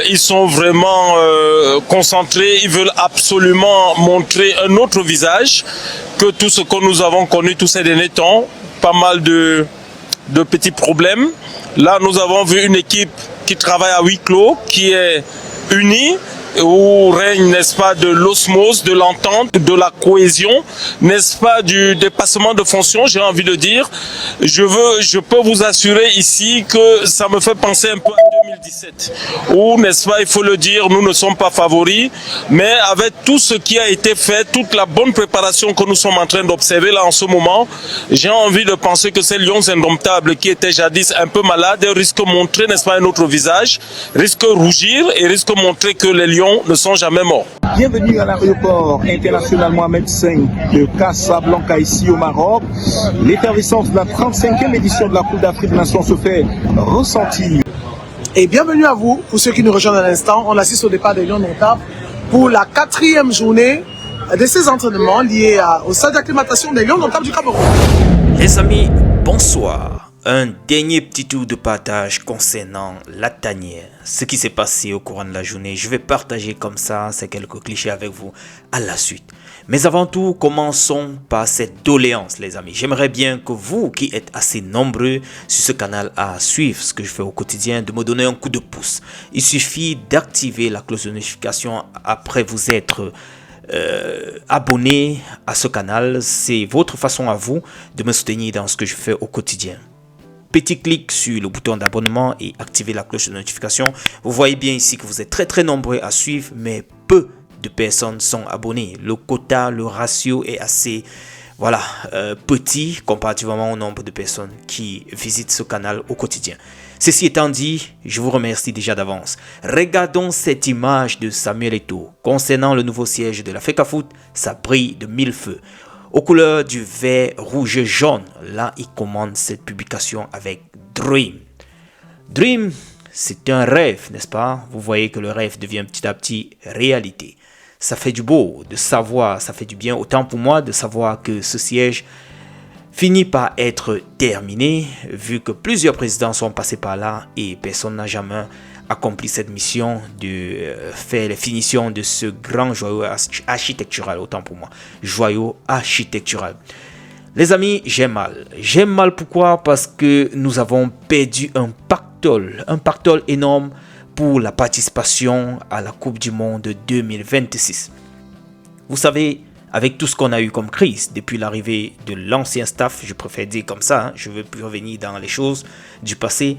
ils sont vraiment concentrés, ils veulent absolument montrer un autre visage que tout ce que nous avons connu tous ces derniers temps. Pas mal de petits problèmes. Là, nous avons vu une équipe qui travaille à huis clos, qui est unie, où règne, n'est-ce pas, de l'osmose, de l'entente, de la cohésion, n'est-ce pas, du dépassement de fonction, j'ai envie de dire. Je peux vous assurer ici que ça me fait penser un peu à 2017, où, n'est-ce pas, il faut le dire, nous ne sommes pas favoris, mais avec tout ce qui a été fait, toute la bonne préparation que nous sommes en train d'observer là en ce moment, j'ai envie de penser que ces lions indomptables qui étaient jadis un peu malades risquent de montrer, n'est-ce pas, un autre visage, risquent de rougir et risquent de montrer que les lions ne sont jamais morts. Bienvenue à l'aéroport international Mohamed V de Casablanca ici au Maroc. L'effervescence de la 35e édition de la Coupe d'Afrique des Nations se fait ressentir. Et bienvenue à vous, pour ceux qui nous rejoignent à l'instant. On assiste au départ des Lions Indomptables pour la 4e journée de ces entraînements liés au stade d'acclimatation des Lions Indomptables du Cameroun. Les amis, bonsoir. Un dernier petit tour de partage concernant la tanière. Ce qui s'est passé au courant de la journée. Je vais partager comme ça ces quelques clichés avec vous à la suite. Mais avant tout, commençons par cette doléance, les amis. J'aimerais bien que vous, qui êtes assez nombreux sur ce canal à suivre ce que je fais au quotidien, de me donner un coup de pouce. Il suffit d'activer la cloche de notification après vous être abonné à ce canal. C'est votre façon à vous de me soutenir dans ce que je fais au quotidien. Petit clic sur le bouton d'abonnement et activez la cloche de notification. Vous voyez bien ici que vous êtes très nombreux à suivre, mais peu de personnes sont abonnées. Le quota, le ratio est assez petit comparativement au nombre de personnes qui visitent ce canal au quotidien. Ceci étant dit, je vous remercie déjà d'avance. Regardons cette image de Samuel Eto'o concernant le nouveau siège de la FECAFOOT. Ça brille de mille feux. Aux couleurs du vert, rouge, jaune, là, il commande cette publication avec Dream. Dream, c'est un rêve, n'est-ce pas? Vous voyez que le rêve devient petit à petit réalité. Ça fait du beau de savoir, ça fait du bien, autant pour moi, de savoir que ce siège finit par être terminé, vu que plusieurs présidents sont passés par là et personne n'a jamais accompli cette mission de faire les finitions de ce grand joyau architectural, autant pour moi, joyau architectural. Les amis, j'ai mal. J'ai mal pourquoi? Parce que nous avons perdu un pactole énorme pour la participation à la Coupe du Monde 2026. Vous savez, avec tout ce qu'on a eu comme crise depuis l'arrivée de l'ancien staff, je préfère dire comme ça, je ne veux plus revenir dans les choses du passé.